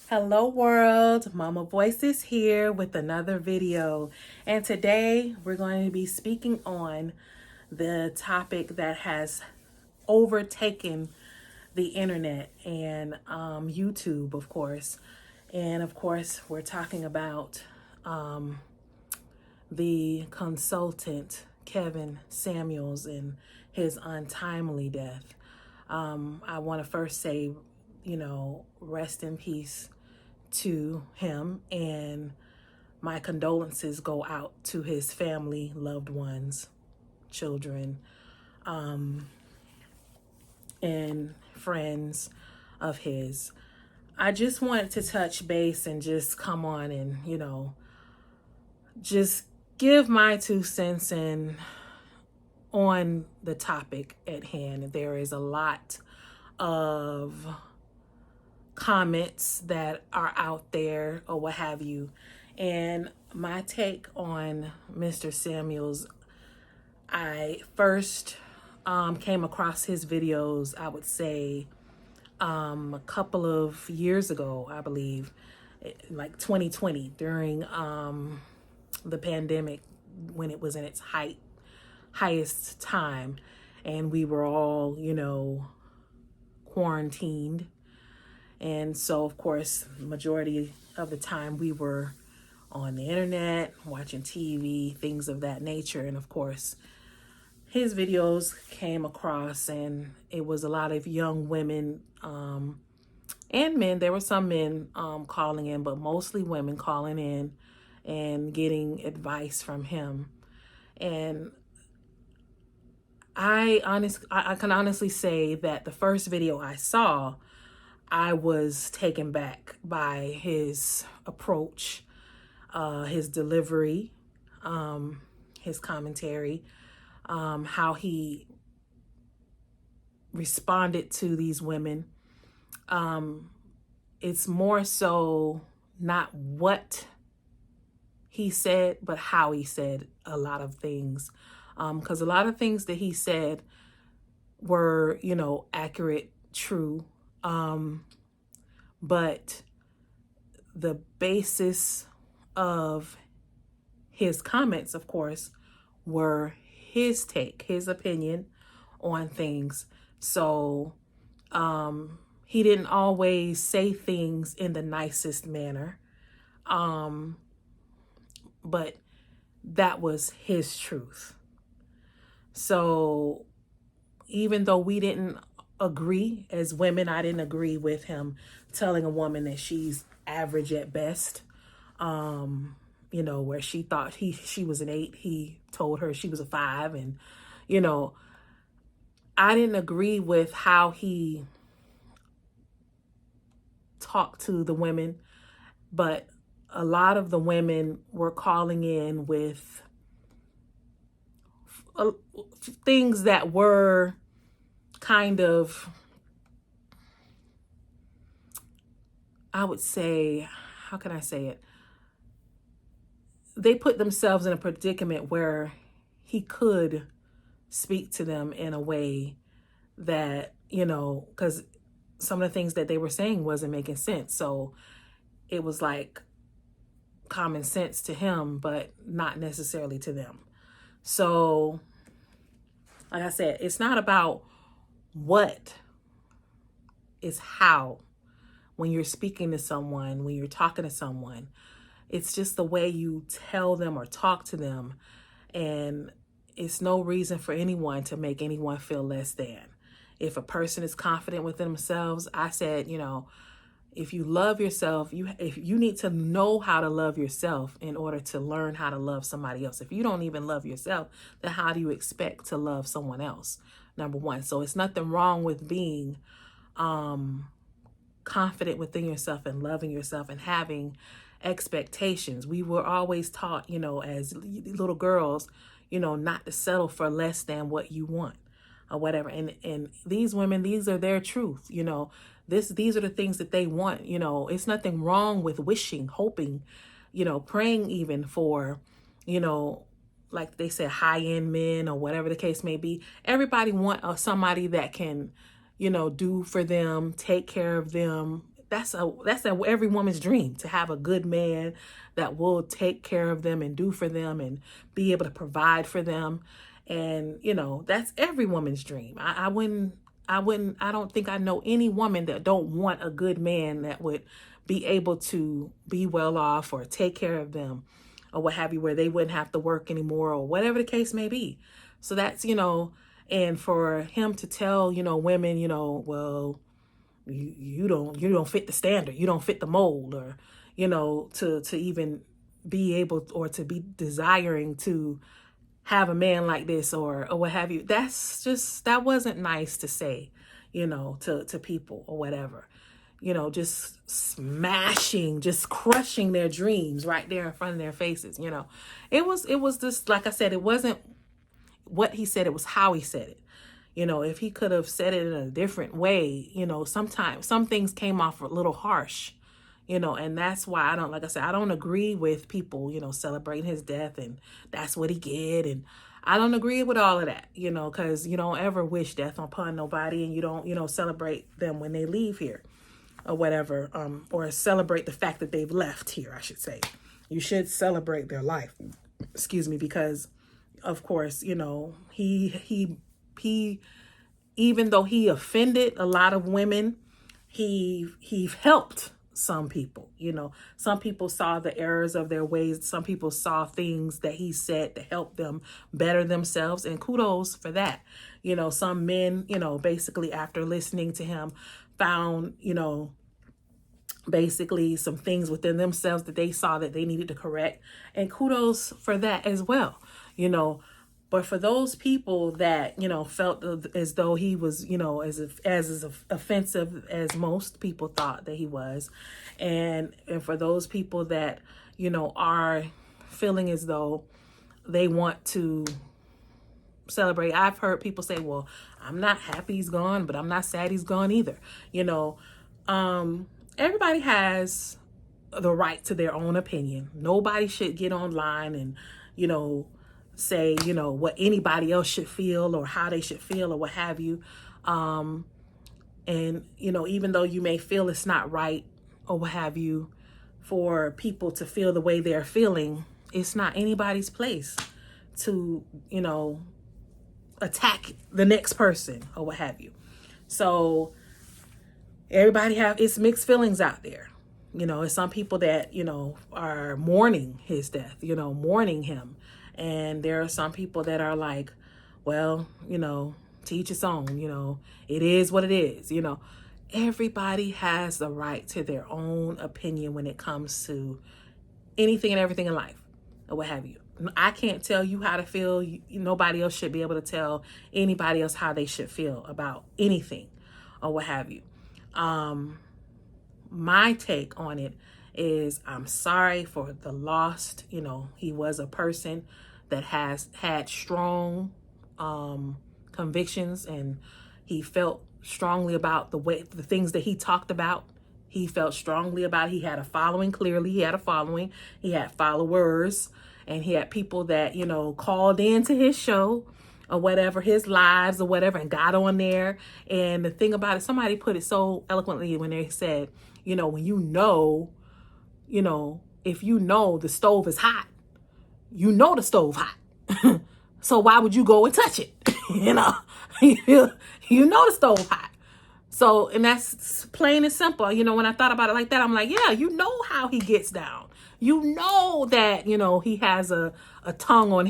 Hello world, Mama Voice is here with another video, and today we're going to be speaking on the topic that has overtaken the internet and YouTube, of course. And of course, we're talking about the consultant Kevin Samuels and his untimely death. I want to first say, rest in peace to him, and my condolences go out to his family, loved ones, children, and friends of his. I just wanted to touch base and just come on and, just give my 2 cents in on the topic at hand. There is a lot of comments that are out there or what have you. And my take on Mr. Samuels, I first came across his videos, I would say, a couple of years ago, I believe, like 2020, during the pandemic, when it was in its highest time, and we were all, quarantined. And so, of course, majority of the time we were on the internet, watching TV, things of that nature. And of course, his videos came across, and it was a lot of young women and men. There were some men calling in, but mostly women calling in and getting advice from him. And I can honestly say that the first video I saw, I was taken back by his approach, his delivery, his commentary, how he responded to these women. It's more so not what he said, but how he said a lot of things. Because a lot of things that he said were, accurate, true. But the basis of his comments, of course, were his take, his opinion on things. So he didn't always say things in the nicest manner. But that was his truth. So even though we didn't agree as women, I didn't agree with him telling a woman that she's average at best. Where she thought she was an 8, he told her she was a 5. And, I didn't agree with how he talked to the women, but a lot of the women were calling in with things that were kind of, I would say, how can I say it? They put themselves in a predicament where he could speak to them in a way that, because some of the things that they were saying wasn't making sense. So it was like common sense to him, but not necessarily to them. So, like I said, it's not about what, it's how. When you're speaking to someone, when you're talking to someone, it's just the way you tell them or talk to them. And it's no reason for anyone to make anyone feel less than. If a person is confident within themselves, I said, if you love yourself, if you need to know how to love yourself in order to learn how to love somebody else. If you don't even love yourself, then how do you expect to love someone else? Number one. So it's nothing wrong with being confident within yourself and loving yourself and having expectations. We were always taught, as little girls, not to settle for less than what you want or whatever. And these women, these are their truth, these are the things that they want. It's nothing wrong with wishing, hoping, praying even for, like they said, high-end men or whatever the case may be. Everybody want somebody that can, do for them, take care of them, that's every woman's dream, to have a good man that will take care of them and do for them and be able to provide for them. And, you know, that's every woman's dream. I don't think I know any woman that don't want a good man that would be able to be well off or take care of them or what have you, where they wouldn't have to work anymore or whatever the case may be. So that's, you know, and for him to tell, you know, women, you know, well, you don't fit the standard, you don't fit the mold, or, you know, to even be able or to be desiring to have a man like this or what have you. That wasn't nice to say, you know, to people or whatever. You know, just smashing, just crushing their dreams right there in front of their faces. You know, it was just, like I said, it wasn't what he said, it was how he said it. You know, if he could have said it in a different way, you know, sometimes some things came off a little harsh, you know, and that's why like I said, I don't agree with people, you know, celebrating his death and that's what he did. And I don't agree with all of that, you know, because you don't ever wish death upon nobody, and you don't, you know, celebrate them when they leave here or whatever, or celebrate the fact that they've left here, I should say. You should celebrate their life, excuse me, because of course, you know, he even though he offended a lot of women, he helped some people. You know, some people saw the errors of their ways. Some people saw things that he said to help them better themselves, and kudos for that. You know, some men, you know, basically after listening to him found, you know, basically some things within themselves that they saw that they needed to correct, and kudos for that as well, you know. But for those people that, you know, felt as though he was, you know, as offensive as most people thought that he was, and for those people that, you know, are feeling as though they want to celebrate. I've heard people say, well, I'm not happy he's gone, but I'm not sad he's gone either. You know, everybody has the right to their own opinion. Nobody should get online and, you know, say, you know, what anybody else should feel or how they should feel or what have you. And, you know, even though you may feel it's not right or what have you, for people to feel the way they're feeling, it's not anybody's place to, you know, attack the next person or what have you. So everybody it's mixed feelings out there. You know, it's some people that, you know, are mourning his death, you know, mourning him. And there are some people that are like, well, you know, to each his own, you know, it is what it is. You know, everybody has the right to their own opinion when it comes to anything and everything in life or what have you. I can't tell you how to feel. Nobody else should be able to tell anybody else how they should feel about anything or what have you. My take on it is I'm sorry for the lost. You know, he was a person that has had strong convictions, and he felt strongly about the things that he talked about. He felt strongly about it. He had a following. Clearly, he had a following. He had followers, and he had people that, you know, called into his show or whatever, his lives or whatever, and got on there. And the thing about it, somebody put it so eloquently when they said, you know, when you know, if you know the stove is hot, you know the stove hot. So why would you go and touch it? You know, you know the stove hot. So, and that's plain and simple. You know, when I thought about it like that, I'm like, yeah, you know how he gets down. You know that, you know, he has a tongue on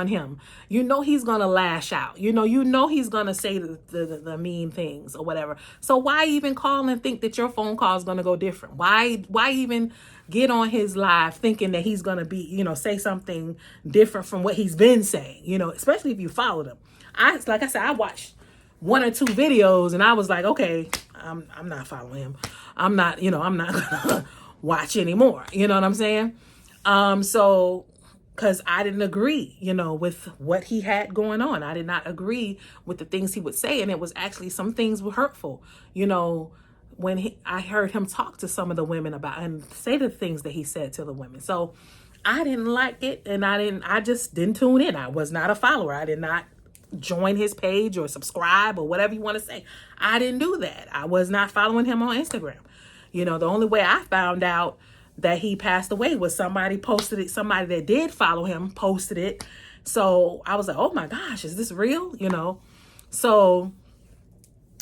him. You know he's gonna lash out. You know he's gonna say the mean things or whatever. So why even call and think that your phone call is gonna go different? Why even get on his live thinking that he's gonna be, you know, say something different from what he's been saying? You know, especially if you followed him. Like I said, I watched 1 or 2 videos and I was like, okay, I'm not following him. I'm not gonna watch anymore. You know what I'm saying? So, because I didn't agree, you know, with what he had going on. I did not agree with the things he would say. And it was actually, some things were hurtful, you know, when I heard him talk to some of the women about and say the things that he said to the women. So I didn't like it. And I just didn't tune in. I was not a follower. I did not join his page or subscribe or whatever you want to say. I didn't do that. I was not following him on Instagram. You know, the only way I found out that he passed away was somebody posted it. Somebody that did follow him posted it. So I was like, oh my gosh, is this real? You know, so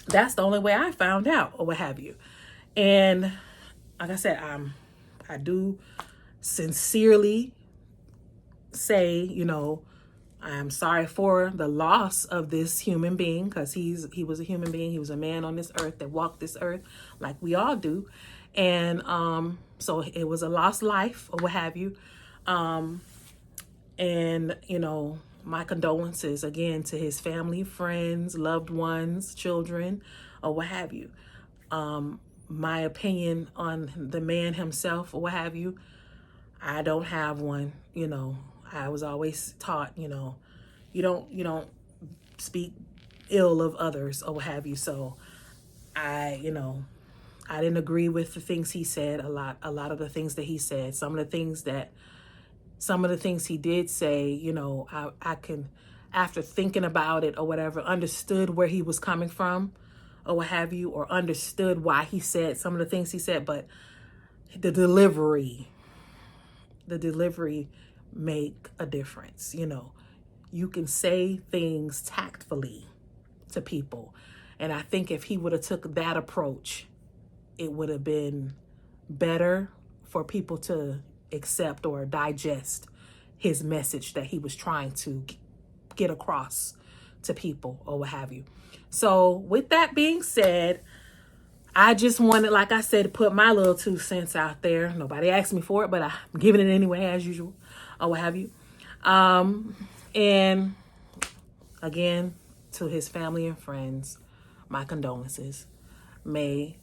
that's the only way I found out or what have you. And like I said, I do sincerely say, you know, I'm sorry for the loss of this human being, because he was a human being. He was a man on this earth that walked this earth like we all do. And so it was a lost life or what have you. And, you know, my condolences again to his family, friends, loved ones, children, or what have you. My opinion on the man himself or what have you, I don't have one. You know, I was always taught, you know, you don't speak ill of others or what have you. So I didn't agree with the things he said, a lot of the things that he said. Some of the things he did say, you know, I can, after thinking about it or whatever, understood where he was coming from or what have you, or understood why he said some of the things he said, but the delivery make a difference. You know, you can say things tactfully to people. And I think if he would have took that approach, it would have been better for people to accept or digest his message that he was trying to get across to people or what have you. So with that being said, I just wanted, like I said, to put my little 2 cents out there. Nobody asked me for it, but I'm giving it anyway, as usual, or what have you. And again, to his family and friends, my condolences. May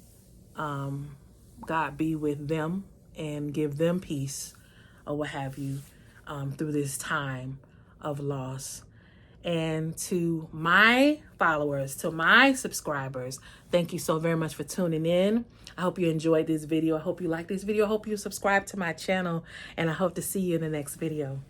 God be with them and give them peace or what have you through this time of loss. And to my followers, to my subscribers, thank you so very much for tuning in. I hope you enjoyed this video. I hope you like this video. I hope you subscribe to my channel, and I hope to see you in the next video.